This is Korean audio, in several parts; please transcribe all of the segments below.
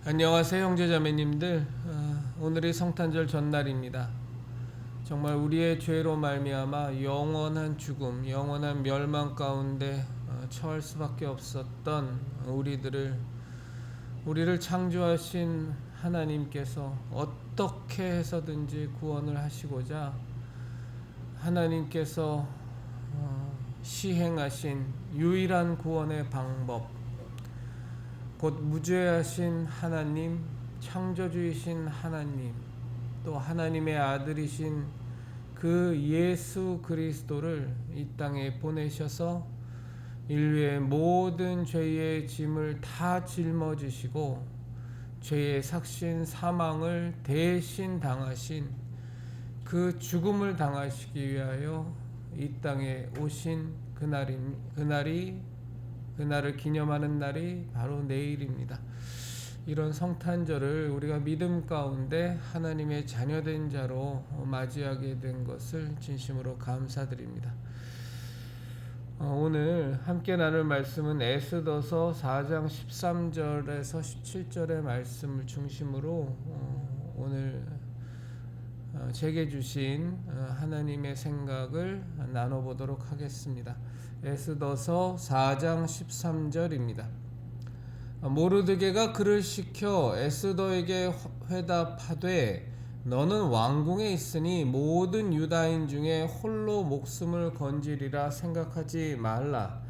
안녕하세요, 형제자매님들. 오늘이 성탄절 전날입니다. 정말 우리의 죄로 말미암아 영원한 죽음, 영원한 멸망 가운데 처할 수밖에 없었던 우리를 창조하신 하나님께서 어떻게 해서든지 구원을 하시고자 하나님께서 시행하신 유일한 구원의 방법, 곧 무죄하신 하나님, 창조주이신 하나님, 또 하나님의 아들이신 그 예수 그리스도를 이 땅에 보내셔서 인류의 모든 죄의 짐을 다 짊어지시고 죄의 삭신 사망을 대신 당하신 그 죽음을 당하시기 위하여 이 땅에 오신 그날을 기념하는 날이 바로 내일입니다. 이런 성탄절을 우리가 믿음 가운데 하나님의 자녀된 자로 맞이하게 된 것을 진심으로 감사드립니다. 오늘 함께 나눌 말씀은 에스더서 4장 13절에서 17절의 말씀을 중심으로 오늘 제게 주신 하나님의 생각을 나눠보도록 하겠습니다. 에스더서 4장 13절입니다. 모르드게가 그를 시켜 에스더에게 회답하되 너는 왕궁에 있으니 모든 유다인 중에 홀로 목숨을 건지리라 생각하지 말라.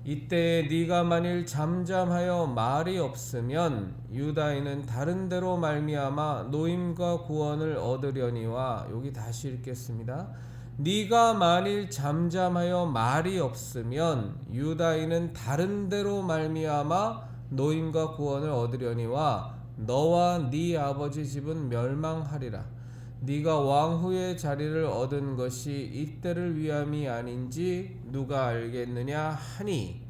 이때에 네가 만일 잠잠하여 말이 없으면 유다인은 다른 데로 말미암아 노임과 구원을 얻으려니와. 여기 다시 읽겠습니다. 네가 만일 잠잠하여 말이 없으면 유다인은 다른 데로 말미암아 노임과 구원을 얻으려니와 너와 네 아버지 집은 멸망하리라. 네가 왕후의 자리를 얻은 것이 이때를 위함이 아닌지 누가 알겠느냐 하니,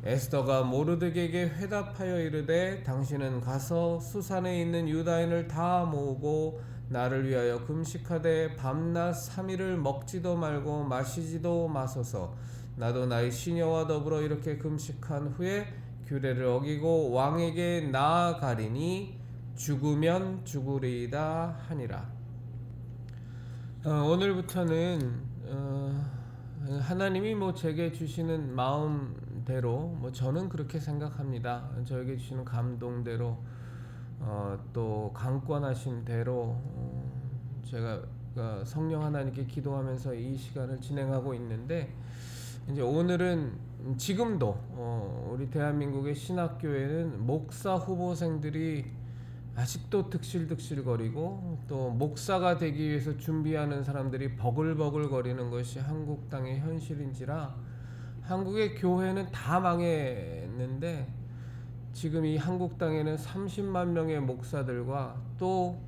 에스더가 모르드게에게 회답하여 이르되 당신은 가서 수산에 있는 유다인을 다 모으고 나를 위하여 금식하되 밤낮 3일을 먹지도 말고 마시지도 마소서. 나도 나의 시녀와 더불어 이렇게 금식한 후에 규례를 어기고 왕에게 나아가리니 죽으면 죽으리이다 하니라. 오늘부터는 하나님이 제게 주시는 마음대로, 저는 그렇게 생각합니다. 저에게 주시는 감동대로, 또 강권하신 대로 제가 성령 하나님께 기도하면서 이 시간을 진행하고 있는데, 이제 오늘은 지금도 우리 대한민국의 신학교에는 목사 후보생들이 아직도 득실득실거리고, 또 목사가 되기 위해서 준비하는 사람들이 버글버글거리는 것이 한국 땅의 현실인지라, 한국의 교회는 다 망했는데 지금 이 한국 땅에는 30만 명의 목사들과 또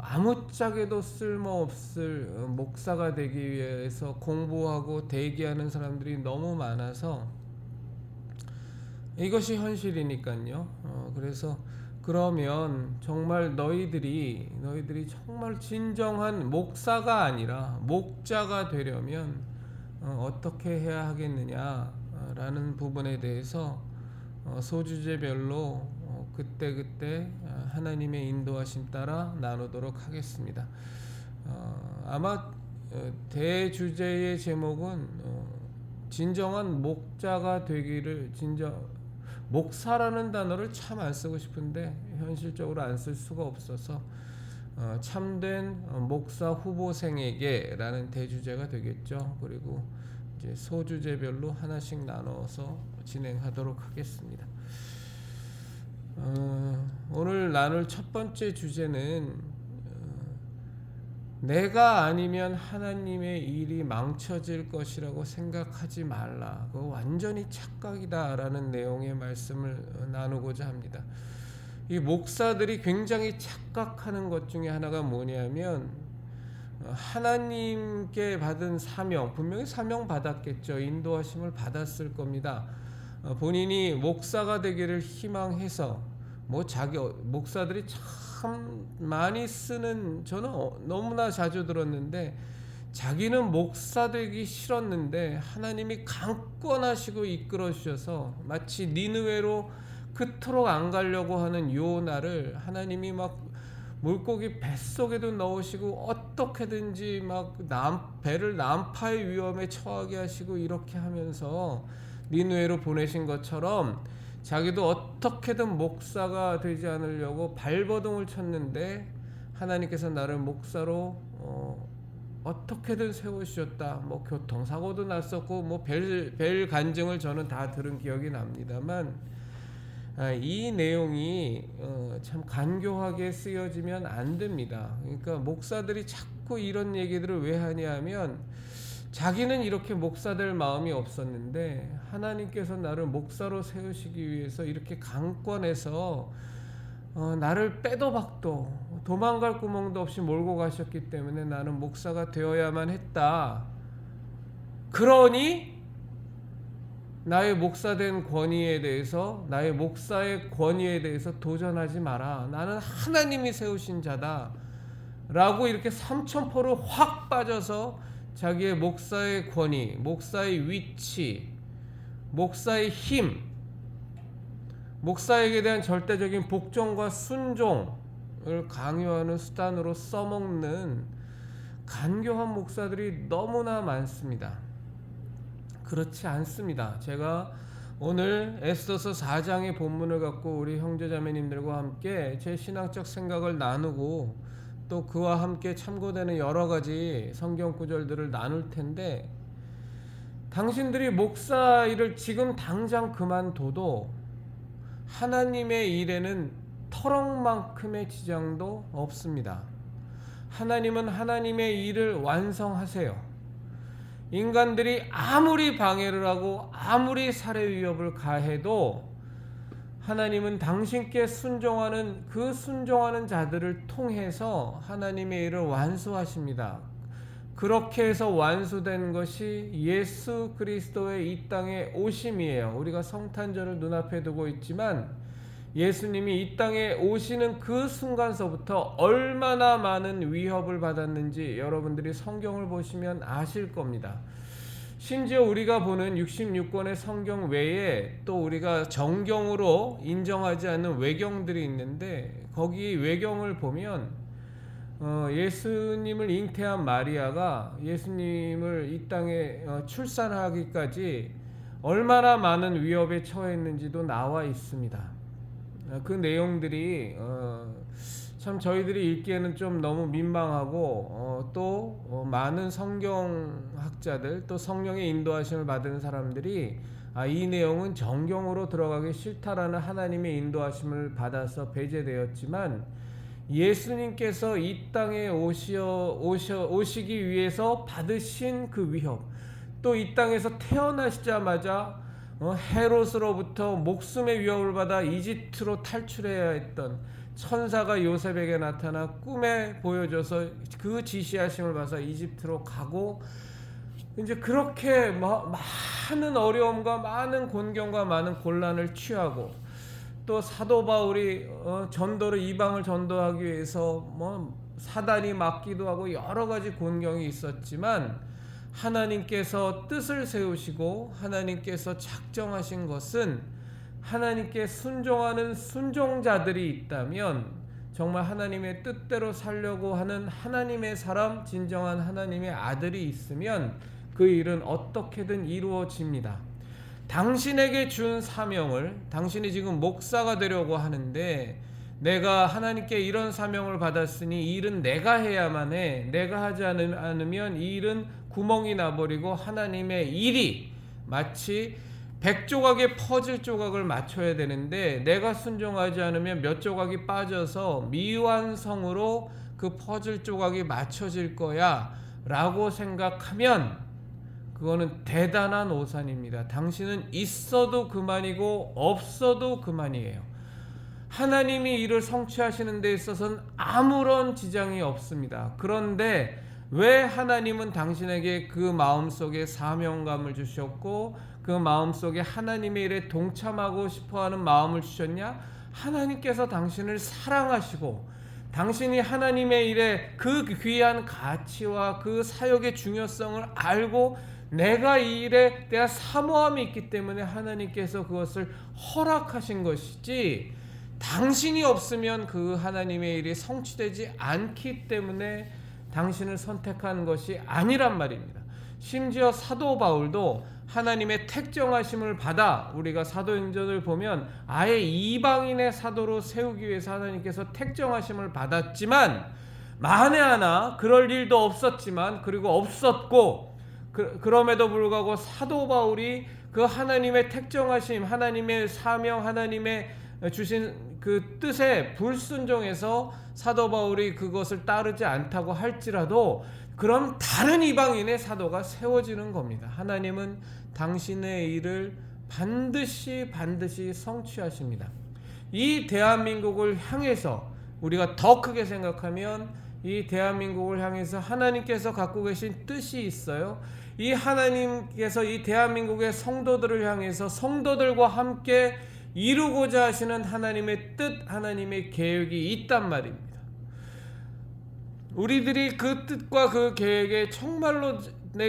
아무짝에도 쓸모없을 목사가 되기 위해서 공부하고 대기하는 사람들이 너무 많아서 이것이 현실이니까요. 그래서 그러면 정말 너희들이 정말 진정한 목사가 아니라 목자가 되려면 어떻게 해야 하겠느냐라는 부분에 대해서 소주제별로 그때 하나님의 인도하심 따라 나누도록 하겠습니다. 아마 대주제의 제목은 진정한 목자가 되기를, 목사라는 단어를 참 안 쓰고 싶은데 현실적으로 안 쓸 수가 없어서 참된 목사 후보생에게 라는 대주제가 되겠죠. 그리고 이제 소주제별로 하나씩 나눠서 진행하도록 하겠습니다. 오늘 나눌 첫 번째 주제는 내가 아니면 하나님의 일이 망쳐질 것이라고 생각하지 말라. 그거 완전히 착각이다라는 내용의 말씀을 나누고자 합니다. 이 목사들이 굉장히 착각하는 것 중에 하나가 뭐냐면, 하나님께 받은 사명, 분명히 사명 받았겠죠. 인도하심을 받았을 겁니다. 본인이 목사가 되기를 희망해서 목사들이 참 많이 쓰는, 저는 너무나 자주 들었는데, 자기는 목사 되기 싫었는데 하나님이 강권하시고 이끌어 주셔서 마치 니느웨로 그토록 안 가려고 하는 요나를 하나님이 막 물고기 뱃속에도 넣으시고 어떻게든지 막 배를 난파의 위험에 처하게 하시고 이렇게 하면서 니느웨로 보내신 것처럼 자기도 어떻게든 목사가 되지 않으려고 발버둥을 쳤는데 하나님께서 나를 목사로 어떻게든 세우셨다. 뭐 교통사고도 났었고 뭐 별 간증을 저는 다 들은 기억이 납니다만 이 내용이 참 간교하게 쓰여지면 안 됩니다. 그러니까 목사들이 자꾸 이런 얘기들을 왜 하냐면 자기는 이렇게 목사 될 마음이 없었는데 하나님께서 나를 목사로 세우시기 위해서 이렇게 강권해서 나를 빼도 박도 도망갈 구멍도 없이 몰고 가셨기 때문에 나는 목사가 되어야만 했다. 그러니 나의 목사된 권위에 대해서, 나의 목사의 권위에 대해서 도전하지 마라. 나는 하나님이 세우신 자다. 라고 이렇게 삼천포로 확 빠져서 자기의 목사의 권위, 목사의 위치, 목사의 힘, 목사에게 대한 절대적인 복종과 순종을 강요하는 수단으로 써먹는 간교한 목사들이 너무나 많습니다. 그렇지 않습니다. 제가 오늘 에스더서 4장의 본문을 갖고 우리 형제자매님들과 함께 제 신앙적 생각을 나누고 또 그와 함께 참고되는 여러 가지 성경 구절들을 나눌 텐데, 당신들이 목사 일을 지금 당장 그만둬도 하나님의 일에는 터럭만큼의 지장도 없습니다. 하나님은 하나님의 일을 완성하세요. 인간들이 아무리 방해를 하고 아무리 살해 위협을 가해도 하나님은 당신께 순종하는 그 순종하는 자들을 통해서 하나님의 일을 완수하십니다. 그렇게 해서 완수된 것이 예수 그리스도의 이 땅에 오심이에요. 우리가 성탄절을 눈앞에 두고 있지만 예수님이 이 땅에 오시는 그 순간서부터 얼마나 많은 위협을 받았는지 여러분들이 성경을 보시면 아실 겁니다. 심지어 우리가 보는 66권의 성경 외에 또 우리가 정경으로 인정하지 않는 외경들이 있는데, 거기 외경을 보면 예수님을 잉태한 마리아가 예수님을 이 땅에 출산하기까지 얼마나 많은 위협에 처했는지도 나와 있습니다. 그 내용들이 참 저희들이 읽기에는 좀 너무 민망하고 또 많은 성경학자들 또 성령의 인도하심을 받은 사람들이 이 내용은 정경으로 들어가기 싫다라는 하나님의 인도하심을 받아서 배제되었지만, 예수님께서 이 땅에 오시기 위해서 받으신 그 위협, 또 이 땅에서 태어나시자마자 헤롯으로부터 목숨의 위협을 받아 이집트로 탈출해야 했던 천사가 요셉에게 나타나 꿈에 보여줘서 그 지시하심을 받아서 이집트로 가고, 이제 그렇게 많은 어려움과 많은 곤경과 많은 곤란을 취하고, 또 사도 바울이 전도를 이방을 전도하기 위해서 사단이 맞기도 하고 여러 가지 곤경이 있었지만, 하나님께서 뜻을 세우시고 하나님께서 작정하신 것은 하나님께 순종하는 순종자들이 있다면 정말 하나님의 뜻대로 살려고 하는 하나님의 사람, 진정한 하나님의 아들이 있으면 그 일은 어떻게든 이루어집니다. 당신에게 준 사명을, 당신이 지금 목사가 되려고 하는데 내가 하나님께 이런 사명을 받았으니 이 일은 내가 해야만 해, 내가 하지 않으면 이 일은 구멍이 나버리고 하나님의 일이 마치 100조각의 퍼즐 조각을 맞춰야 되는데 내가 순종하지 않으면 몇 조각이 빠져서 미완성으로 그 퍼즐 조각이 맞춰질 거야 라고 생각하면 그거는 대단한 오산입니다. 당신은 있어도 그만이고 없어도 그만이에요. 하나님이 이를 성취하시는 데 있어서는 아무런 지장이 없습니다. 그런데 왜 하나님은 당신에게 그 마음속에 사명감을 주셨고 그 마음속에 하나님의 일에 동참하고 싶어하는 마음을 주셨냐? 하나님께서 당신을 사랑하시고 당신이 하나님의 일에 그 귀한 가치와 그 사역의 중요성을 알고 내가 이 일에 대한 사모함이 있기 때문에 하나님께서 그것을 허락하신 것이지, 당신이 없으면 그 하나님의 일이 성취되지 않기 때문에 당신을 선택한 것이 아니란 말입니다. 심지어 사도 바울도 하나님의 택정하심을 받아, 우리가 사도행전을 보면 아예 이방인의 사도로 세우기 위해서 하나님께서 택정하심을 받았지만, 만에 하나 그럴 일도 없었지만, 그리고 없었고, 그럼에도 불구하고 사도 바울이 그 하나님의 택정하심, 하나님의 사명, 하나님의 주신 그 뜻에 불순종해서 사도 바울이 그것을 따르지 않다고 할지라도, 그럼 다른 이방인의 사도가 세워지는 겁니다. 하나님은 당신의 일을 반드시 성취하십니다. 이 대한민국을 향해서 우리가 더 크게 생각하면, 이 대한민국을 향해서 하나님께서 갖고 계신 뜻이 있어요. 이 하나님께서 이 대한민국의 성도들을 향해서 성도들과 함께 이루고자 하시는 하나님의 뜻, 하나님의 계획이 있단 말입니다. 우리들이 그 뜻과 그 계획에 정말로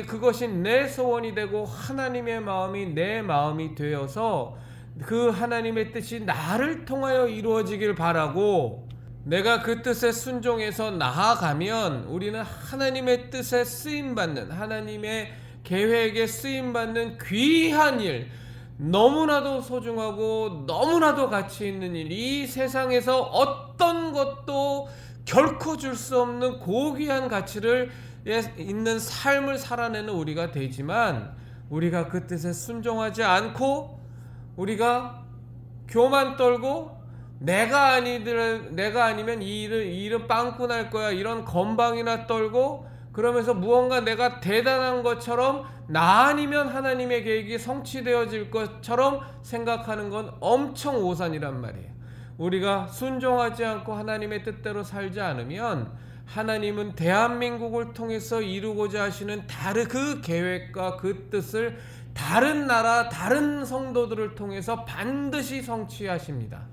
그것이 내 소원이 되고 하나님의 마음이 내 마음이 되어서 그 하나님의 뜻이 나를 통하여 이루어지길 바라고, 내가 그 뜻에 순종해서 나아가면 우리는 하나님의 뜻에 쓰임받는, 하나님의 계획에 쓰임받는 귀한 일, 너무나도 소중하고 너무나도 가치 있는 일, 이 세상에서 어떤 것도 결코 줄 수 없는 고귀한 가치를 있는 삶을 살아내는 우리가 되지만, 우리가 그 뜻에 순종하지 않고 우리가 교만 떨고 내가 아니면 이 일은 빵꾸 날 거야, 이런 건방이나 떨고, 그러면서 무언가 내가 대단한 것처럼, 나 아니면 하나님의 계획이 성취되어질 것처럼 생각하는 건 엄청 오산이란 말이에요. 우리가 순종하지 않고 하나님의 뜻대로 살지 않으면 하나님은 대한민국을 통해서 이루고자 하시는 그 계획과 그 뜻을 다른 나라, 다른 성도들을 통해서 반드시 성취하십니다.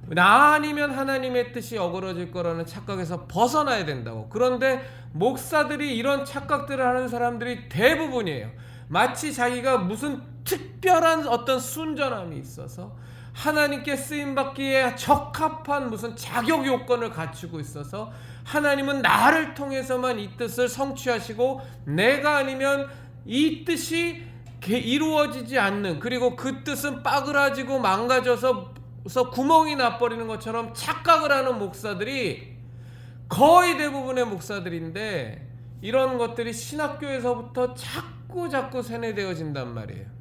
나 아니면 하나님의 뜻이 어그러질 거라는 착각에서 벗어나야 된다고. 그런데 목사들이 이런 착각들을 하는 사람들이 대부분이에요. 마치 자기가 무슨 특별한 어떤 순전함이 있어서, 하나님께 쓰임받기에 적합한 무슨 자격 요건을 갖추고 있어서, 하나님은 나를 통해서만 이 뜻을 성취하시고 내가 아니면 이 뜻이 이루어지지 않는, 그리고 그 뜻은 빠그라지고 망가져서 구멍이 나버리는 것처럼 착각을 하는 목사들이 거의 대부분의 목사들인데, 이런 것들이 신학교에서부터 자꾸 세뇌되어진단 말이에요.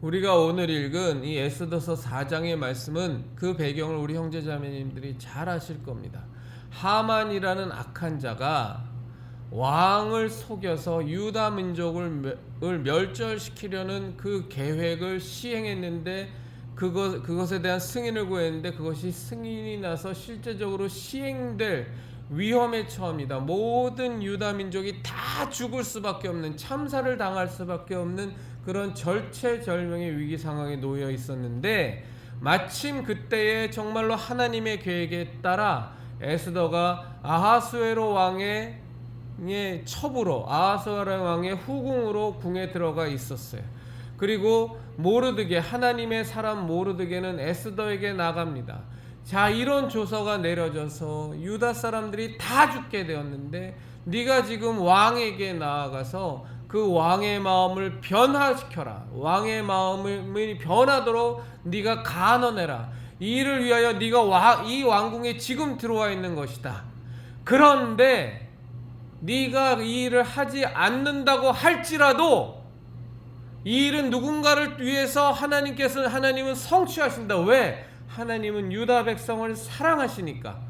우리가 오늘 읽은 이 에스더서 4장의 말씀은 그 배경을 우리 형제자매님들이 잘 아실 겁니다. 하만이라는 악한 자가 왕을 속여서 유다 민족을 멸절시키려는 그 계획을 시행했는데, 그것에 대한 승인을 구했는데 그것이 승인이 나서 실제적으로 시행될 위험에 처합니다. 모든 유다 민족이 다 죽을 수밖에 없는, 참사를 당할 수밖에 없는 그런 절체절명의 위기 상황에 놓여 있었는데, 마침 그때에 정말로 하나님의 계획에 따라 에스더가 아하수에로 왕의 첩으로, 아하수에로 왕의 후궁으로 궁에 들어가 있었어요. 그리고 모르드게, 하나님의 사람 모르드게는 에스더에게 나갑니다. 자, 이런 조서가 내려져서 유다 사람들이 다 죽게 되었는데, 네가 지금 왕에게 나아가서 그 왕의 마음을 변화시켜라. 왕의 마음이 변하도록 네가 간언해라. 이 일을 위하여 네가 이 왕궁에 지금 들어와 있는 것이다. 그런데 네가 이 일을 하지 않는다고 할지라도 이 일은 누군가를 위해서 하나님은 성취하신다. 왜? 하나님은 유다 백성을 사랑하시니까.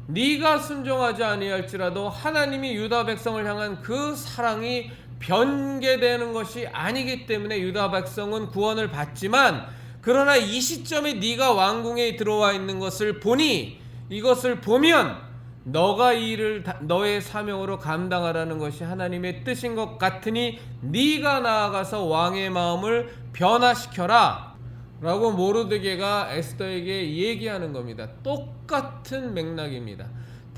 네가 순종하지 아니할지라도 하나님이 유다 백성을 향한 그 사랑이 변개되는 것이 아니기 때문에 유다 백성은 구원을 받지만, 그러나 이 시점에 네가 왕궁에 들어와 있는 것을 보니, 이것을 보면 너가 이 일을 너의 사명으로 감당하라는 것이 하나님의 뜻인 것 같으니 네가 나아가서 왕의 마음을 변화시켜라 라고 모르드게가 에스더에게 얘기하는 겁니다. 똑같은 맥락입니다.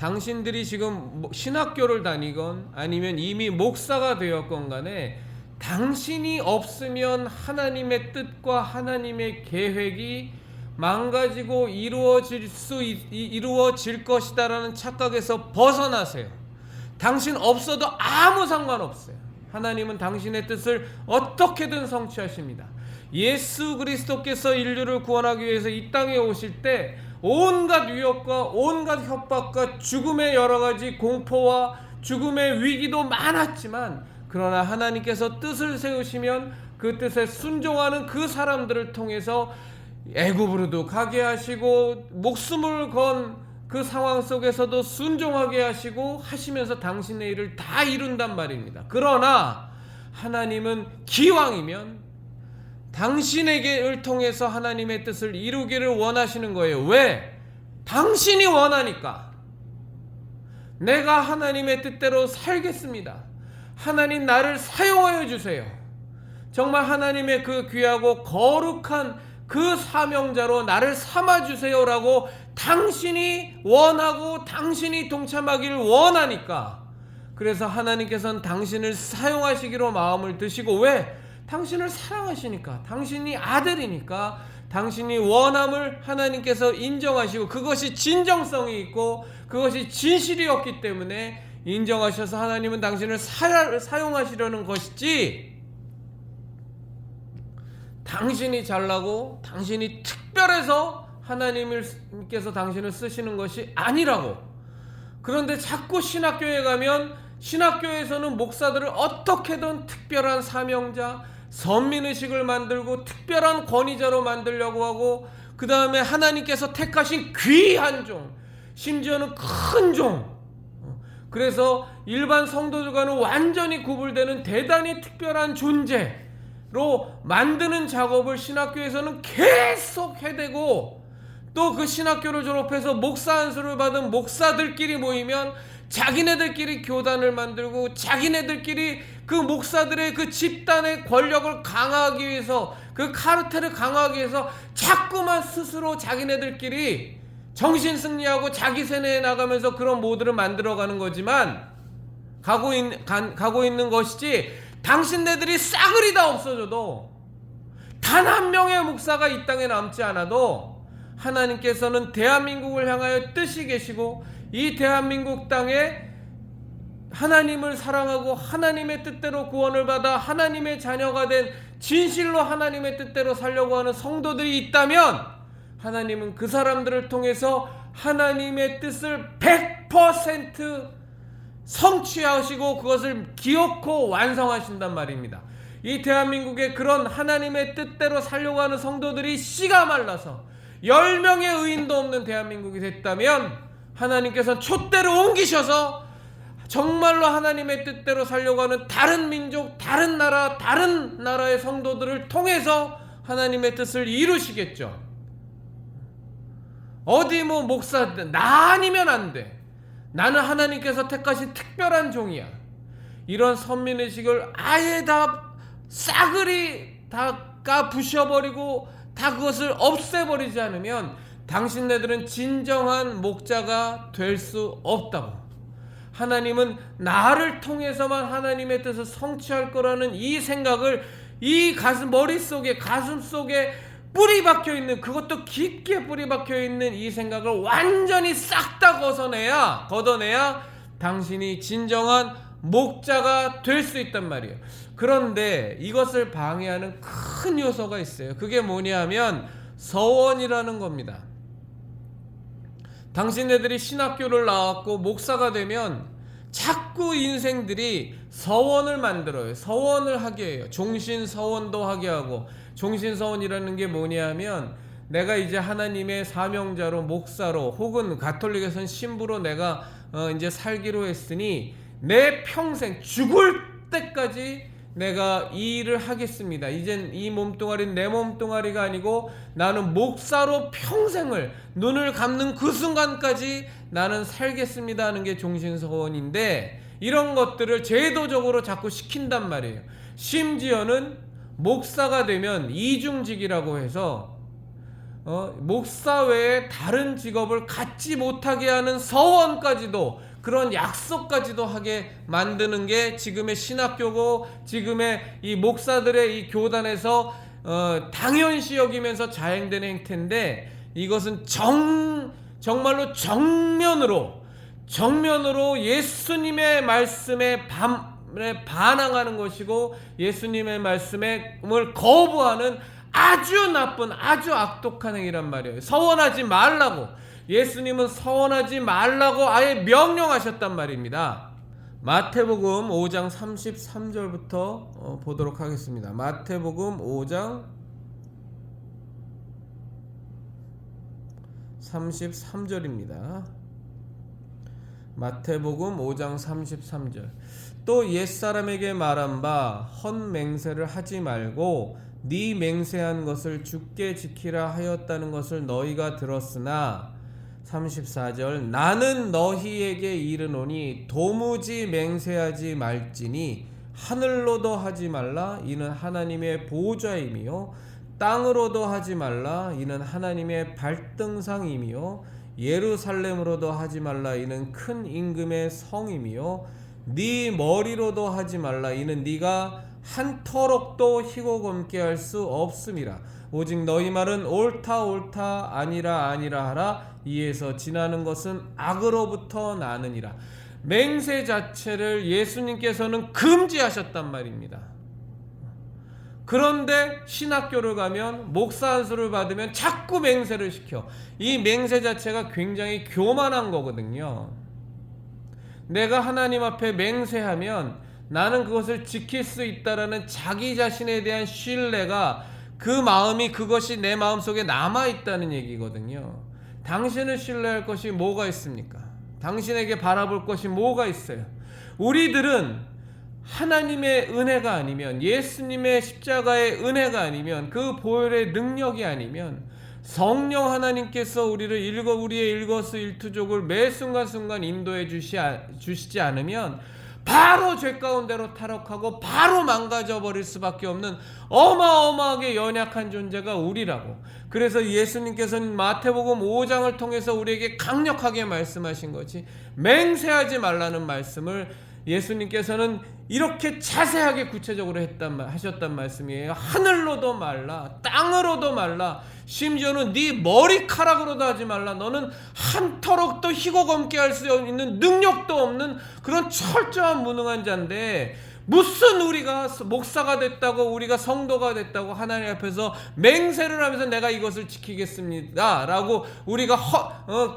당신들이 지금 신학교를 다니건 아니면 이미 목사가 되었건 간에 당신이 없으면 하나님의 뜻과 하나님의 계획이 망가지고 이루어질 것이다라는 착각에서 벗어나세요. 당신 없어도 아무 상관없어요. 하나님은 당신의 뜻을 어떻게든 성취하십니다. 예수 그리스도께서 인류를 구원하기 위해서 이 땅에 오실 때 온갖 위협과 온갖 협박과 죽음의 여러 가지 공포와 죽음의 위기도 많았지만, 그러나 하나님께서 뜻을 세우시면 그 뜻에 순종하는 그 사람들을 통해서 애굽으로도 가게 하시고 목숨을 건 그 상황 속에서도 순종하게 하시고 하시면서 당신의 일을 다 이룬단 말입니다. 그러나 하나님은 기왕이면 당신에게를 통해서 하나님의 뜻을 이루기를 원하시는 거예요. 왜? 당신이 원하니까. 내가 하나님의 뜻대로 살겠습니다. 하나님 나를 사용하여 주세요. 정말 하나님의 그 귀하고 거룩한 그 사명자로 나를 삼아주세요라고 당신이 원하고 당신이 동참하기를 원하니까, 그래서 하나님께서는 당신을 사용하시기로 마음을 드시고, 왜? 당신을 사랑하시니까, 당신이 아들이니까, 당신이 원함을 하나님께서 인정하시고 그것이 진정성이 있고 그것이 진실이었기 때문에 인정하셔서 하나님은 당신을 사용하시려는 것이지, 당신이 잘나고 당신이 특별해서 하나님께서 당신을 쓰시는 것이 아니라고. 그런데 자꾸 신학교에 가면 신학교에서는 목사들을 어떻게든 특별한 사명자, 선민의식을 만들고 특별한 권위자로 만들려고 하고, 그 다음에 하나님께서 택하신 귀한 종, 심지어는 큰 종, 그래서 일반 성도들과는 완전히 구분되는 대단히 특별한 존재로 만드는 작업을 신학교에서는 계속 해대고, 또 그 신학교를 졸업해서 목사 안수를 받은 목사들끼리 모이면 자기네들끼리 교단을 만들고 자기네들끼리 그 목사들의 그 집단의 권력을 강화하기 위해서, 그 카르텔을 강화하기 위해서 자꾸만 스스로 자기네들끼리 정신승리하고 자기 세뇌에 나가면서 그런 모드를 만들어가는 거지만, 가고 있는 것이지, 당신네들이 싸그리 다 없어져도 단 한 명의 목사가 이 땅에 남지 않아도 하나님께서는 대한민국을 향하여 뜻이 계시고, 이 대한민국 땅에 하나님을 사랑하고 하나님의 뜻대로 구원을 받아 하나님의 자녀가 된 진실로 하나님의 뜻대로 살려고 하는 성도들이 있다면, 하나님은 그 사람들을 통해서 하나님의 뜻을 100% 성취하시고 그것을 기어코 완성하신단 말입니다. 이 대한민국에 그런 하나님의 뜻대로 살려고 하는 성도들이 씨가 말라서 10명의 의인도 없는 대한민국이 됐다면, 하나님께서는 촛대를 옮기셔서 정말로 하나님의 뜻대로 살려고 하는 다른 민족, 다른 나라, 다른 나라의 성도들을 통해서 하나님의 뜻을 이루시겠죠. 어디 뭐 목사, 나 아니면 안 돼, 나는 하나님께서 택하신 특별한 종이야, 이런 선민의식을 아예 다 싸그리 다 까부셔버리고 다 그것을 없애버리지 않으면 당신네들은 진정한 목자가 될 수 없다고. 하나님은 나를 통해서만 하나님의 뜻을 성취할 거라는 이 생각을, 이 머릿속에, 가슴속에 뿌리 박혀있는, 그것도 깊게 뿌리 박혀있는 이 생각을 완전히 싹 다 걷어내야 당신이 진정한 목자가 될 수 있단 말이에요. 그런데 이것을 방해하는 큰 요소가 있어요. 그게 뭐냐면 서원이라는 겁니다. 당신네들이 신학교를 나왔고 목사가 되면 자꾸 인생들이 서원을 만들어요. 서원을 하게 해요. 종신서원도 하게 하고, 종신서원이라는 게 뭐냐면, 내가 이제 하나님의 사명자로, 목사로, 혹은 가톨릭에서는 신부로 내가 이제 살기로 했으니 내 평생 죽을 때까지 내가 이 일을 하겠습니다. 이젠 이 몸뚱아리는 내 몸뚱아리가 아니고 나는 목사로 평생을, 눈을 감는 그 순간까지 나는 살겠습니다 하는 게 종신서원인데, 이런 것들을 제도적으로 자꾸 시킨단 말이에요. 심지어는 목사가 되면 이중직이라고 해서 목사 외에 다른 직업을 갖지 못하게 하는 서원까지도, 그런 약속까지도 하게 만드는 게 지금의 신학교고, 지금의 이 목사들의 이 교단에서 당연시 여기면서 자행되는 행태인데, 이것은 정말로 정면으로 예수님의 말씀에 반항하는 것이고, 예수님의 말씀을 거부하는 아주 나쁜, 아주 악독한 행위란 말이에요. 서원하지 말라고, 예수님은 서원하지 말라고 아예 명령하셨단 말입니다. 마태복음 5장 33절부터 보도록 하겠습니다. 마태복음 5장 33절입니다. 마태복음 5장 33절. 또 옛사람에게 말한 바 헛맹세를 하지 말고 네 맹세한 것을 주께 지키라 하였다는 것을 너희가 들었으나, 34절. 나는 너희에게 이르노니 도무지 맹세하지 말지니 하늘로도 하지 말라, 이는 하나님의 보좌임이요, 땅으로도 하지 말라, 이는 하나님의 발등상임이요, 예루살렘으로도 하지 말라, 이는 큰 임금의 성임이요, 네 머리로도 하지 말라, 이는 네가 한 터럭도 희고 검게 할 수 없음이라. 오직 너희 말은 옳다 옳다 아니라 아니라 하라. 이에서 지나는 것은 악으로부터 나느니라. 맹세 자체를 예수님께서는 금지하셨단 말입니다. 그런데 신학교를 가면, 목사 안수를 받으면 자꾸 맹세를 시켜. 이 맹세 자체가 굉장히 교만한 거거든요. 내가 하나님 앞에 맹세하면 나는 그것을 지킬 수 있다라는 자기 자신에 대한 신뢰가, 그 마음이, 그것이 내 마음속에 남아있다는 얘기거든요. 당신을 신뢰할 것이 뭐가 있습니까? 당신에게 바라볼 것이 뭐가 있어요? 우리들은 하나님의 은혜가 아니면, 예수님의 십자가의 은혜가 아니면, 그 보혈의 능력이 아니면, 성령 하나님께서 우리의 일거수일투족을 매 순간순간 인도해 주시지 않으면 바로 죄 가운데로 타락하고 바로 망가져 버릴 수밖에 없는 어마어마하게 연약한 존재가 우리라고. 그래서 예수님께서는 마태복음 5장을 통해서 우리에게 강력하게 말씀하신 것이, 맹세하지 말라는 말씀을 예수님께서는 이렇게 자세하게 구체적으로 하셨단 말씀이에요. 하늘로도 말라, 땅으로도 말라, 심지어는 네 머리카락으로도 하지 말라. 너는 한 터럭도 희고 검게 할 수 있는 능력도 없는 그런 철저한 무능한 자인데, 무슨 우리가 목사가 됐다고, 우리가 성도가 됐다고 하나님 앞에서 맹세를 하면서 내가 이것을 지키겠습니다 라고 우리가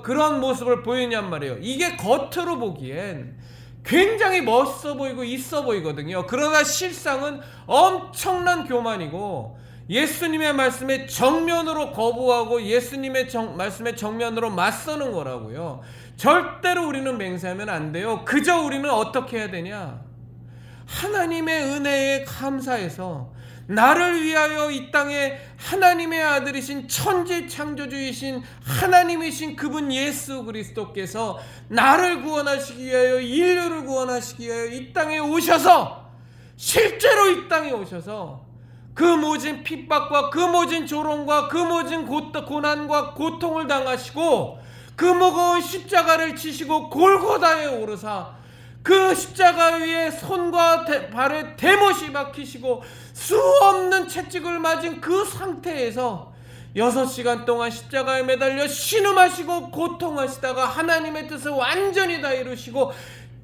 그런 모습을 보이냔 말이에요. 이게 겉으로 보기엔 굉장히 멋있어 보이고 있어 보이거든요. 그러나 실상은 엄청난 교만이고, 예수님의 말씀에 정면으로 거부하고 예수님의 말씀에 정면으로 맞서는 거라고요. 절대로 우리는 맹세하면 안 돼요. 그저 우리는 어떻게 해야 되냐? 하나님의 은혜에 감사해서, 나를 위하여 이 땅에 하나님의 아들이신 천지 창조주이신 하나님이신 그분 예수 그리스도께서 나를 구원하시기 위하여, 인류를 구원하시기 위하여 이 땅에 오셔서, 실제로 이 땅에 오셔서 그 모진 핍박과 그 모진 조롱과 그 모진 고난과 고통을 당하시고, 그 무거운 십자가를 지시고 골고다에 오르사 그 십자가 위에 손과 발에 대못이 박히시고 수 없는 채찍을 맞은 그 상태에서 6시간 동안 십자가에 매달려 신음하시고 고통하시다가 하나님의 뜻을 완전히 다 이루시고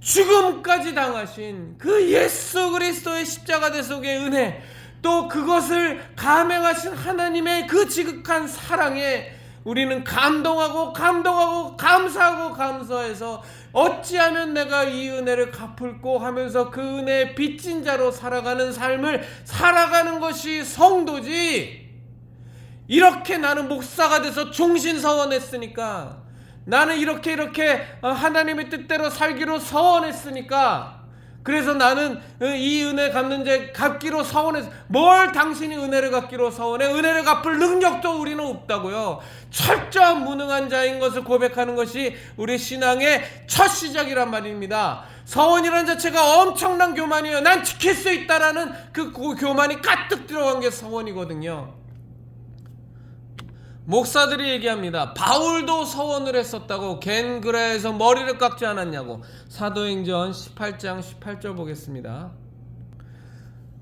죽음까지 당하신 그 예수 그리스도의 십자가 대속의 은혜, 또 그것을 감행하신 하나님의 그 지극한 사랑에 우리는 감동하고 감사해서 어찌하면 내가 이 은혜를 갚을꼬 하면서 그 은혜의 빚진 자로 살아가는 삶을 살아가는 것이 성도지. 이렇게 나는 목사가 돼서 종신서원했으니까, 나는 이렇게 하나님의 뜻대로 살기로 서원했으니까, 그래서 나는 이 은혜 갚는 자 갚기로 서원했어. 뭘 당신이 은혜를 갚기로 서원해? 은혜를 갚을 능력도 우리는 없다고요. 철저한 무능한 자인 것을 고백하는 것이 우리 신앙의 첫 시작이란 말입니다. 서원이라는 자체가 엄청난 교만이에요. 난 지킬 수 있다라는 그 교만이 가득 들어간 게 서원이거든요. 목사들이 얘기합니다. 바울도 서원을 했었다고. 겐그레아에서 머리를 깎지 않았냐고. 사도행전 18장 18절 보겠습니다.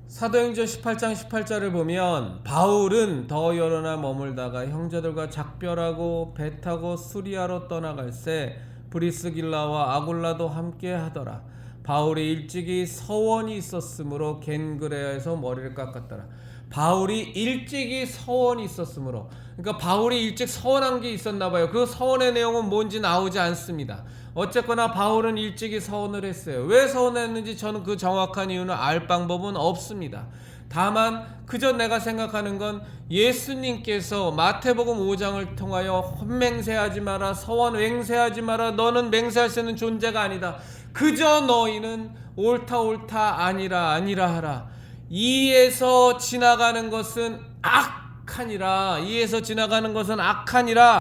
사도행전 18장 18절을 보면 바울은 더 여러 날 머물다가 형제들과 작별하고 배 타고 수리아로 떠나갈새 브리스길라와 아굴라도 함께 하더라. 바울이 일찍이 서원이 있었으므로 겐그레아에서 머리를 깎았더라. 바울이 일찍이 서원이 있었으므로, 그러니까 바울이 일찍 서원한 게 있었나 봐요. 그 서원의 내용은 뭔지 나오지 않습니다. 어쨌거나 바울은 일찍이 서원을 했어요. 왜 서원했는지 저는 그 정확한 이유는 알 방법은 없습니다. 다만 그저 내가 생각하는 건 예수님께서 마태복음 5장을 통하여 헛맹세하지 마라, 서원 맹세하지 마라, 너는 맹세할 수 있는 존재가 아니다, 그저 너희는 옳다 아니라 하라, 이에서 지나가는 것은 악하니라, 이에서 지나가는 것은 악하니라,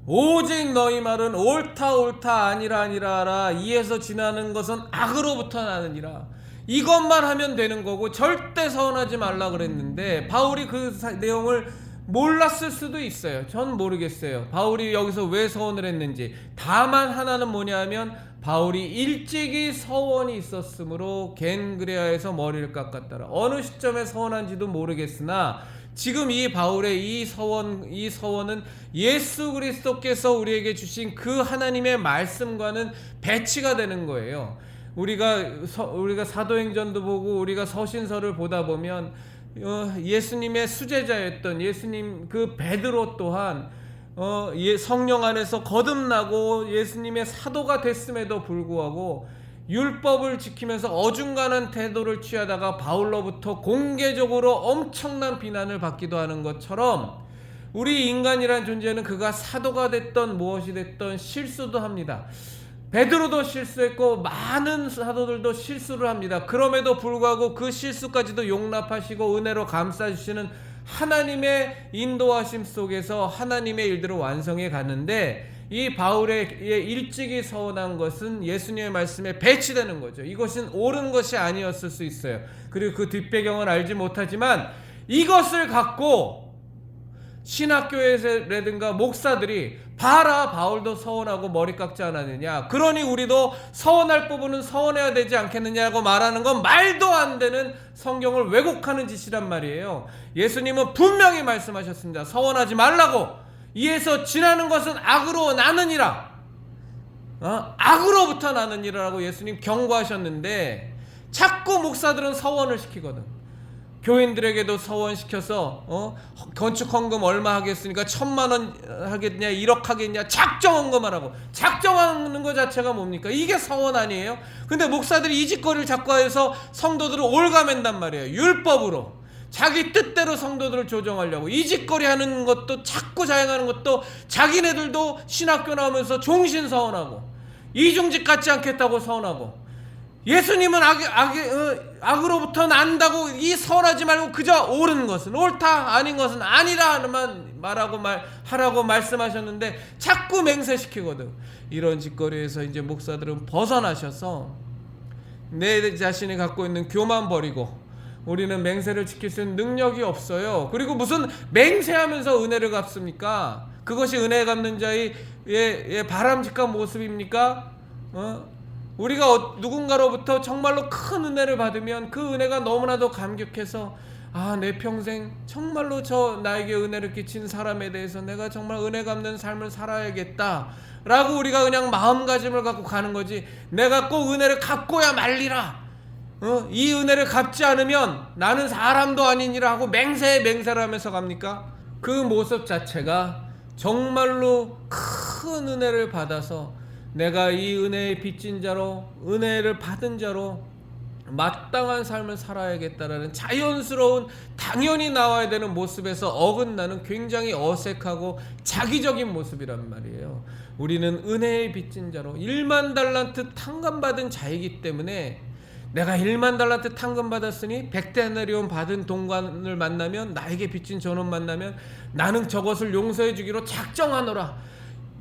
오직 너희 말은 옳다 아니라 하라, 이에서 지나는 것은 악으로부터 나느니라. 이것만 하면 되는 거고 절대 서운하지 말라 그랬는데 바울이 그 내용을 몰랐을 수도 있어요. 전 모르겠어요. 바울이 여기서 왜 서원을 했는지. 다만 하나는 뭐냐 하면 바울이 일찍이 서원이 있었으므로 겐그레아에서 머리를 깎았더라. 어느 시점에 서원한지도 모르겠으나 지금 이 바울의 이 서원은 예수 그리스도께서 우리에게 주신 그 하나님의 말씀과는 배치가 되는 거예요. 우리가 사도행전도 보고 우리가 서신서를 보다 보면 예수님의 수제자였던 예수님 그 베드로 또한 성령 안에서 거듭나고 예수님의 사도가 됐음에도 불구하고 율법을 지키면서 어중간한 태도를 취하다가 바울로부터 공개적으로 엄청난 비난을 받기도 하는 것처럼 우리 인간이란 존재는 그가 사도가 됐던 무엇이 됐던 실수도 합니다. 베드로도 실수했고 많은 사도들도 실수를 합니다. 그럼에도 불구하고 그 실수까지도 용납하시고 은혜로 감싸주시는 하나님의 인도하심 속에서 하나님의 일들을 완성해 가는데 이 바울의 일찍이 서원한 것은 예수님의 말씀에 배치되는 거죠. 이것은 옳은 것이 아니었을 수 있어요. 그리고 그 뒷배경을 알지 못하지만 이것을 갖고 신학교에라든가 목사들이 봐라 바울도 서원하고 머리 깎지 않았느냐, 그러니 우리도 서원할 부분은 서원해야 되지 않겠느냐고 말하는 건 말도 안 되는 성경을 왜곡하는 짓이란 말이에요. 예수님은 분명히 말씀하셨습니다. 서원하지 말라고. 이에서 지나는 것은 악으로 나느니라. 악으로부터 나느니라라고 예수님 경고하셨는데 자꾸 목사들은 서원을 시키거든. 교인들에게도 서원시켜서 건축 헌금 얼마 하겠으니까 1,000,000원 하겠냐 1억 하겠냐 작정 헌금을 하고, 작정하는 것 자체가 뭡니까? 이게 서원 아니에요? 근데 목사들이 이 짓거리를 자꾸 해서 성도들을 올가맨단 말이에요. 율법으로 자기 뜻대로 성도들을 조정하려고 이 짓거리 하는 것도 자꾸 자행하는 것도 자기네들도 신학교 나오면서 종신 서원하고 이중직 같지 않겠다고 서원하고, 예수님은 악으로부터 난다고 이 서운하지 말고 그저 옳은 것은 옳다 아닌 것은 아니라만 하라고 말씀하셨는데 자꾸 맹세시키거든. 이런 짓거리에서 이제 목사들은 벗어나셔서 내 자신이 갖고 있는 교만 버리고 우리는 맹세를 지킬 수 있는 능력이 없어요. 그리고 무슨 맹세하면서 은혜를 갚습니까? 그것이 은혜 갚는 자의 바람직한 모습입니까? 우리가 누군가로부터 정말로 큰 은혜를 받으면 그 은혜가 너무나도 감격해서 내 평생 정말로 나에게 은혜를 끼친 사람에 대해서 내가 정말 은혜 갚는 삶을 살아야겠다 라고 우리가 그냥 마음가짐을 갖고 가는 거지, 내가 꼭 은혜를 갚고야 말리라, 이 은혜를 갚지 않으면 나는 사람도 아니니라 하고 맹세를 하면서 갑니까? 그 모습 자체가 정말로 큰 은혜를 받아서 내가 이 은혜의 빚진 자로 은혜를 받은 자로 마땅한 삶을 살아야겠다라는 자연스러운 당연히 나와야 되는 모습에서 어긋나는 굉장히 어색하고 자기적인 모습이란 말이에요. 우리는 은혜의 빚진 자로 1만 달란트 탕감받은 자이기 때문에 내가 1만 달란트 탕감 받았으니 100데나리온 받은 동관을 만나면, 나에게 빚진 전원 만나면 나는 저것을 용서해 주기로 작정하노라,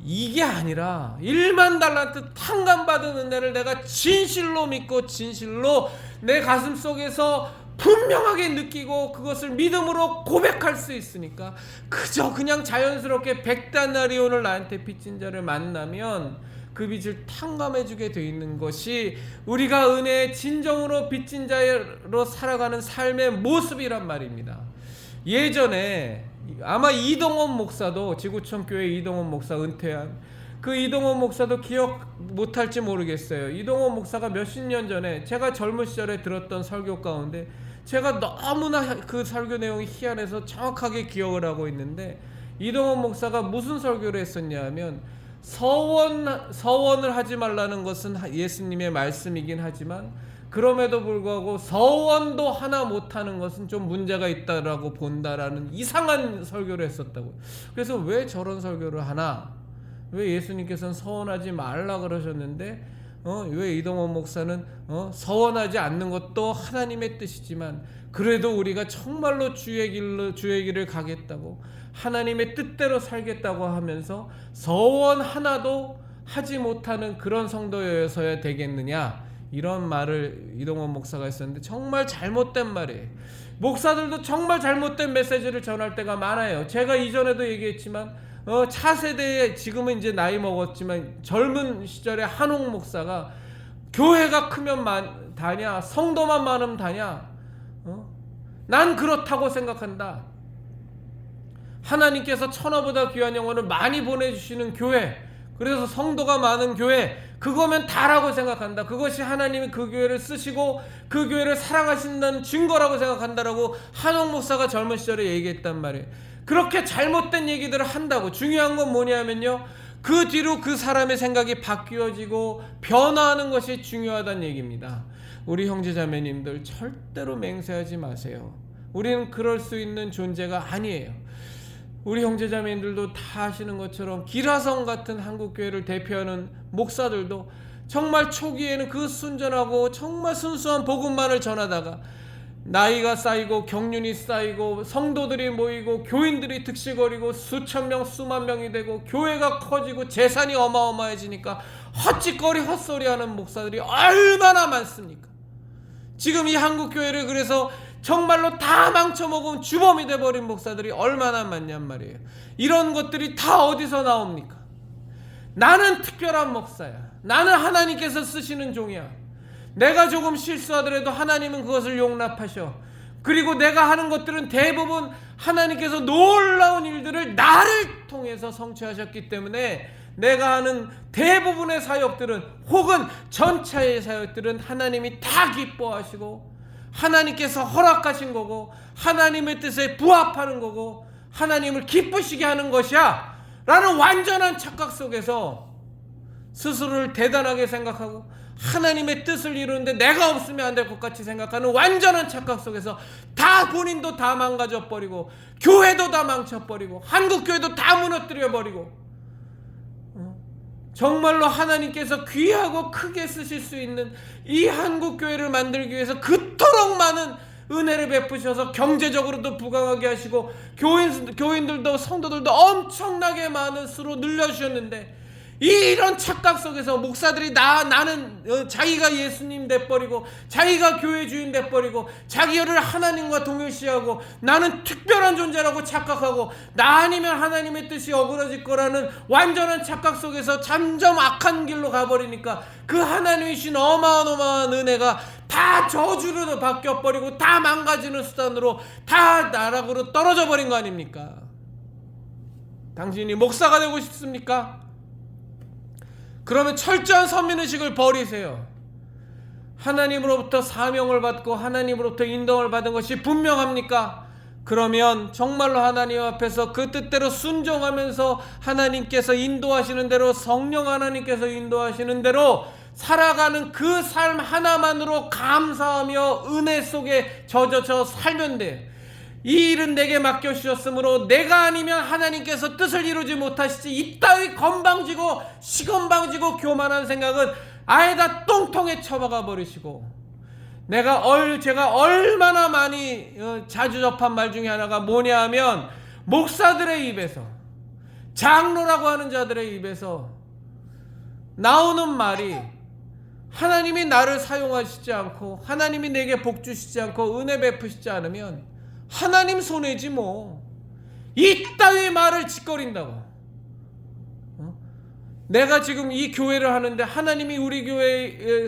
이게 아니라 1만 달란트 탕감받은 은혜를 내가 진실로 믿고 진실로 내 가슴 속에서 분명하게 느끼고 그것을 믿음으로 고백할 수 있으니까 그저 그냥 자연스럽게 백다나리온을 나한테 빚진 자를 만나면 그 빚을 탕감해주게 돼 있는 것이 우리가 은혜의 진정으로 빚진 자로 살아가는 삶의 모습이란 말입니다. 예전에 아마 이동원 목사도, 지구촌 교회 이동원 목사 은퇴한 그 이동원 목사도 기억 못할지 모르겠어요. 이동원 목사가 몇십 년 전에 제가 젊은 시절에 들었던 설교 가운데 제가 너무나 그 설교 내용이 희한해서 정확하게 기억을 하고 있는데, 이동원 목사가 무슨 설교를 했었냐 하면, 서원을 하지 말라는 것은 예수님의 말씀이긴 하지만 그럼에도 불구하고 서원도 하나 못하는 것은 좀 문제가 있다라고 본다라는 이상한 설교를 했었다고. 그래서 왜 저런 설교를 하나? 왜 예수님께서는 서원하지 말라 그러셨는데 왜 이동원 목사는 서원하지 않는 것도 하나님의 뜻이지만 그래도 우리가 정말로 주의 길을 가겠다고 하나님의 뜻대로 살겠다고 하면서 서원 하나도 하지 못하는 그런 성도여서야 되겠느냐, 이런 말을 이동원 목사가 했었는데 정말 잘못된 말이에요. 목사들도 정말 잘못된 메시지를 전할 때가 많아요. 제가 이전에도 얘기했지만 차세대에 지금은 이제 나이 먹었지만 젊은 시절에 한옥 목사가 교회가 크면 다냐, 성도만 많으면 다냐, 난 그렇다고 생각한다. 하나님께서 천하보다 귀한 영혼을 많이 보내주시는 교회, 그래서 성도가 많은 교회, 그거면 다라고 생각한다. 그것이 하나님이 그 교회를 쓰시고 그 교회를 사랑하신다는 증거라고 생각한다라고 한옥 목사가 젊은 시절에 얘기했단 말이에요. 그렇게 잘못된 얘기들을 한다고. 중요한 건 뭐냐면요, 그 뒤로 그 사람의 생각이 바뀌어지고 변화하는 것이 중요하다는 얘기입니다. 우리 형제자매님들 절대로 맹세하지 마세요. 우리는 그럴 수 있는 존재가 아니에요. 우리 형제자매님들도 다 아시는 것처럼 기라성 같은 한국교회를 대표하는 목사들도 정말 초기에는 그 순전하고 정말 순수한 복음만을 전하다가 나이가 쌓이고 경륜이 쌓이고 성도들이 모이고 교인들이 득실거리고 수천 명 수만 명이 되고 교회가 커지고 재산이 어마어마해지니까 헛짓거리 헛소리하는 목사들이 얼마나 많습니까? 지금 이 한국교회를 그래서 정말로 다 망쳐먹은 주범이 돼버린 목사들이 얼마나 많냔 말이에요. 이런 것들이 다 어디서 나옵니까? 나는 특별한 목사야. 나는 하나님께서 쓰시는 종이야. 내가 조금 실수하더라도 하나님은 그것을 용납하셔. 그리고 내가 하는 것들은 대부분 하나님께서 놀라운 일들을 나를 통해서 성취하셨기 때문에 내가 하는 대부분의 사역들은, 혹은 전체의 사역들은 하나님이 다 기뻐하시고 하나님께서 허락하신 거고 하나님의 뜻에 부합하는 거고 하나님을 기쁘시게 하는 것이야 라는 완전한 착각 속에서 스스로를 대단하게 생각하고 하나님의 뜻을 이루는데 내가 없으면 안 될 것 같이 생각하는 완전한 착각 속에서 다 본인도 다 망가져버리고 교회도 다 망쳐버리고 한국교회도 다 무너뜨려버리고 정말로 하나님께서 귀하고 크게 쓰실 수 있는 이 한국교회를 만들기 위해서 그토록 많은 은혜를 베푸셔서 경제적으로도 부강하게 하시고 교인들도 성도들도 엄청나게 많은 수로 늘려주셨는데, 이런 착각 속에서 목사들이 나는 자기가 예수님 돼버리고 자기가 교회 주인 돼버리고 자기를 하나님과 동일시하고 나는 특별한 존재라고 착각하고 나 아니면 하나님의 뜻이 어그러질 거라는 완전한 착각 속에서 점점 악한 길로 가버리니까 그 하나님이 주신 어마어마한 은혜가 다 저주로 바뀌어버리고 다 망가지는 수단으로 다 나락으로 떨어져 버린 거 아닙니까? 당신이 목사가 되고 싶습니까? 그러면 철저한 선민의식을 버리세요. 하나님으로부터 사명을 받고 하나님으로부터 인도를 받은 것이 분명합니까? 그러면 정말로 하나님 앞에서 그 뜻대로 순종하면서 하나님께서 인도하시는 대로, 성령 하나님께서 인도하시는 대로 살아가는 그 삶 하나만으로 감사하며 은혜 속에 젖어서 살면 돼요. 이 일은 내게 맡겨주셨으므로 내가 아니면 하나님께서 뜻을 이루지 못하시지, 이따위 건방지고 시건방지고 교만한 생각은 아예 다 똥통에 처박아 버리시고, 제가 얼마나 많이 자주 접한 말 중에 하나가 뭐냐 하면, 목사들의 입에서, 장로라고 하는 자들의 입에서 나오는 말이 하나님이 나를 사용하시지 않고 하나님이 내게 복 주시지 않고 은혜 베푸시지 않으면 하나님 손해지 뭐. 이따위 말을 짓거린다고. 내가 지금 이 교회를 하는데 하나님이 우리 교회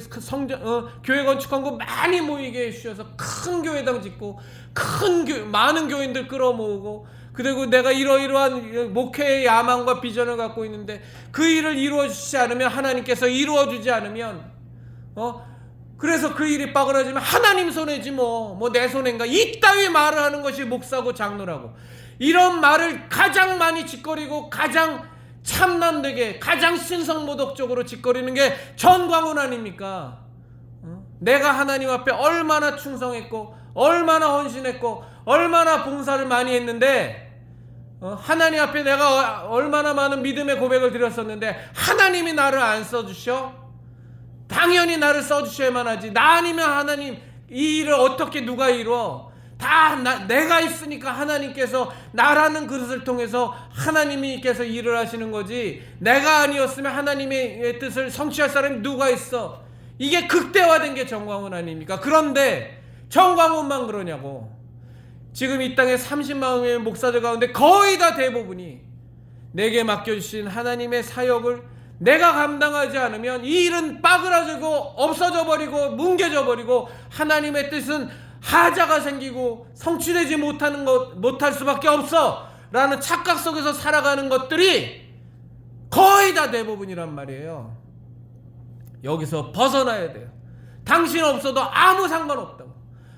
교회 건축한 거 많이 모이게 해주셔서 큰 교회당 짓고 많은 교인들 끌어모으고, 그리고 내가 이러이러한 목회의 야망과 비전을 갖고 있는데 그 일을 이루어 주시지 않으면, 하나님께서 이루어 주지 않으면 그래서 그 일이 빠그라지면 하나님 손해지 뭐 내 손해인가. 이따위 말을 하는 것이 목사고 장로라고. 이런 말을 가장 많이 짓거리고 가장 참남되게 가장 신성모독적으로 짓거리는 게 전광훈 아닙니까? 내가 하나님 앞에 얼마나 충성했고 얼마나 헌신했고 얼마나 봉사를 많이 했는데, 하나님 앞에 내가 얼마나 많은 믿음의 고백을 드렸었는데 하나님이 나를 안 써주셔? 당연히 나를 써주셔야만 하지. 나 아니면 하나님 이 일을 어떻게 누가 이루어? 다 내가 있으니까 하나님께서 나라는 그릇을 통해서 하나님께서 일을 하시는 거지, 내가 아니었으면 하나님의 뜻을 성취할 사람이 누가 있어? 이게 극대화된 게 정광훈 아닙니까? 그런데 정광훈만 그러냐고. 지금 이 땅에 30만 명의 목사들 가운데 거의 다 대부분이 내게 맡겨주신 하나님의 사역을 내가 감당하지 않으면 이 일은 빠그라지고 없어져 버리고 뭉개져 버리고 하나님의 뜻은 하자가 생기고 성취되지 못할 수밖에 없어 라는 착각 속에서 살아가는 것들이 거의 다 대부분이란 말이에요. 여기서 벗어나야 돼요. 당신 없어도 아무 상관없다고.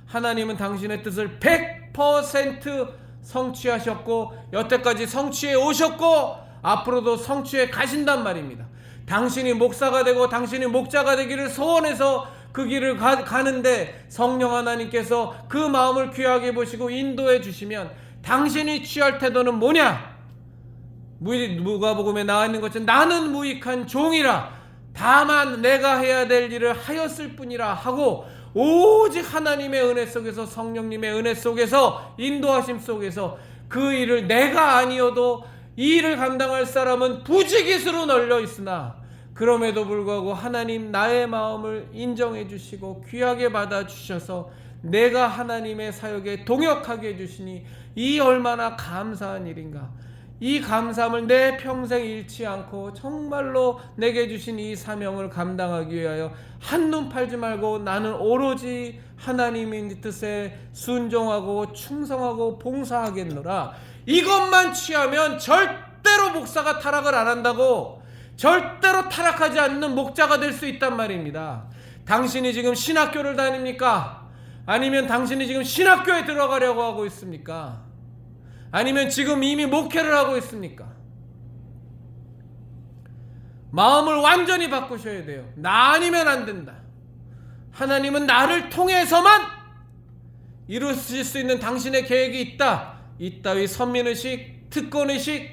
하나님은 당신의 뜻을 100% 성취하셨고 여태까지 성취해 오셨고 앞으로도 성취해 가신단 말입니다. 당신이 목사가 되고 당신이 목자가 되기를 소원해서 그 길을 가는데 성령 하나님께서 그 마음을 귀하게 보시고 인도해 주시면 당신이 취할 태도는 뭐냐? 누가복음에 나와 있는 것처럼 나는 무익한 종이라 다만 내가 해야 될 일을 하였을 뿐이라 하고, 오직 하나님의 은혜 속에서 성령님의 은혜 속에서 인도하심 속에서 그 일을 내가 아니어도 이 일을 감당할 사람은 부지기수로 널려 있으나 그럼에도 불구하고 하나님 나의 마음을 인정해 주시고 귀하게 받아 주셔서 내가 하나님의 사역에 동역하게 해주시니 이 얼마나 감사한 일인가. 이 감사함을 내 평생 잃지 않고 정말로 내게 주신 이 사명을 감당하기 위하여 한눈 팔지 말고 나는 오로지 하나님의 뜻에 순종하고 충성하고 봉사하겠노라. 이것만 취하면 절대로 목사가 타락을 안 한다고, 절대로 타락하지 않는 목자가 될 수 있단 말입니다. 당신이 지금 신학교를 다닙니까? 아니면 당신이 지금 신학교에 들어가려고 하고 있습니까? 아니면 지금 이미 목회를 하고 있습니까? 마음을 완전히 바꾸셔야 돼요. 나 아니면 안 된다. 하나님은 나를 통해서만 이루실 수 있는 당신의 계획이 있다. 이따위 선민의식, 특권의식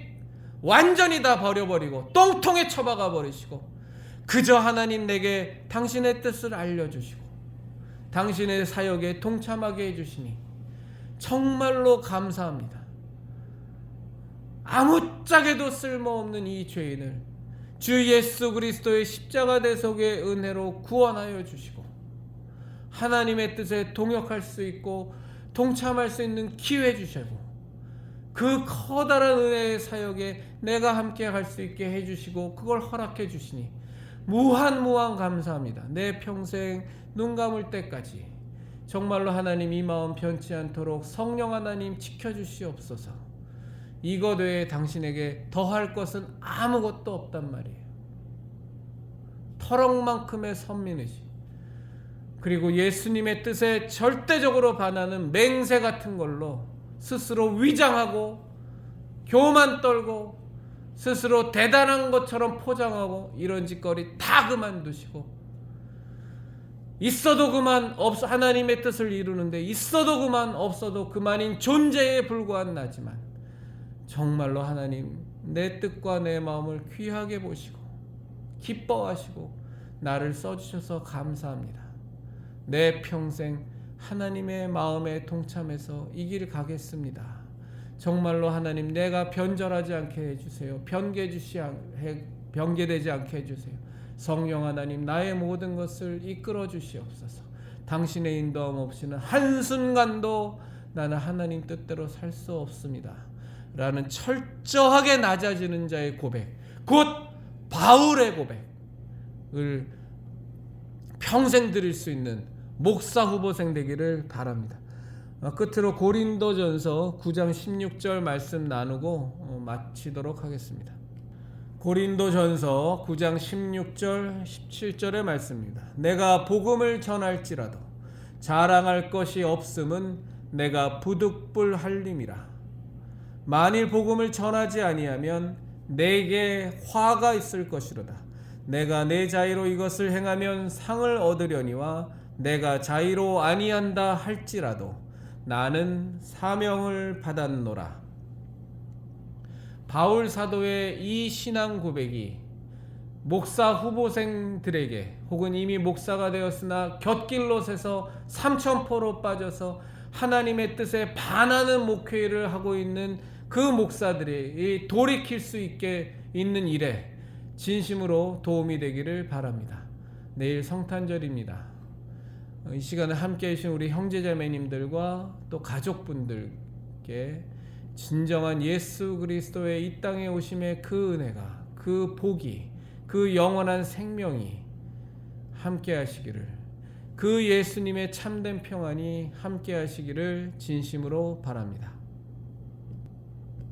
완전히 다 버려버리고 똥통에 처박아 버리시고 그저 하나님 내게 당신의 뜻을 알려주시고 당신의 사역에 동참하게 해주시니 정말로 감사합니다. 아무짝에도 쓸모없는 이 죄인을 주 예수 그리스도의 십자가 대속의 은혜로 구원하여 주시고 하나님의 뜻에 동역할 수 있고 동참할 수 있는 기회 주시고 그 커다란 은혜의 사역에 내가 함께 할 수 있게 해주시고 그걸 허락해 주시니 무한 감사합니다. 내 평생 눈 감을 때까지 정말로 하나님 이 마음 변치 않도록 성령 하나님 지켜주시옵소서. 이것 외에 당신에게 더할 것은 아무것도 없단 말이에요. 터럭만큼의 선민의식, 그리고 예수님의 뜻에 절대적으로 반하는 맹세 같은 걸로 스스로 위장하고 교만 떨고 스스로 대단한 것처럼 포장하고 이런 짓거리 다 그만두시고, 있어도 그만 하나님의 뜻을 이루는데 있어도 그만 없어도 그만인 존재에 불과한 나지만 정말로 하나님 내 뜻과 내 마음을 귀하게 보시고 기뻐하시고 나를 써주셔서 감사합니다. 내 평생 하나님의 마음에 동참해서 이 길을 가겠습니다. 정말로 하나님 내가 변절하지 않게 해주세요. 변개되지 않게 해주세요. 성령 하나님, 나의 모든 것을 이끌어 주시옵소서. 당신의 인도함 없이는 한순간도 나는 하나님 뜻대로 살 수 없습니다 라는 철저하게 낮아지는 자의 고백, 곧 바울의 고백을 평생 드릴 수 있는 목사 후보생 되기를 바랍니다. 끝으로 고린도전서 9장 16절 말씀 나누고 마치도록 하겠습니다. 고린도전서 9장 16절 17절의 말씀입니다. 내가 복음을 전할지라도 자랑할 것이 없음은 내가 부득불할림이라. 만일 복음을 전하지 아니하면 내게 화가 있을 것이로다. 내가 내 자의로 이것을 행하면 상을 얻으려니와 내가 자의로 아니한다 할지라도 나는 사명을 받았노라. 바울 사도의 이 신앙 고백이 목사 후보생들에게 혹은 이미 목사가 되었으나 곁길로 새서 삼천포로 빠져서 하나님의 뜻에 반하는 목회를 하고 있는 그 목사들이 돌이킬 수 있게 있는 일에 진심으로 도움이 되기를 바랍니다. 내일 성탄절입니다. 이 시간에 함께해 주신 우리 형제자매님들과 또 가족분들께 진정한 예수 그리스도의 이 땅에 오심의 그 은혜가, 그 복이, 그 영원한 생명이 함께 하시기를, 그 예수님의 참된 평안이 함께 하시기를 진심으로 바랍니다.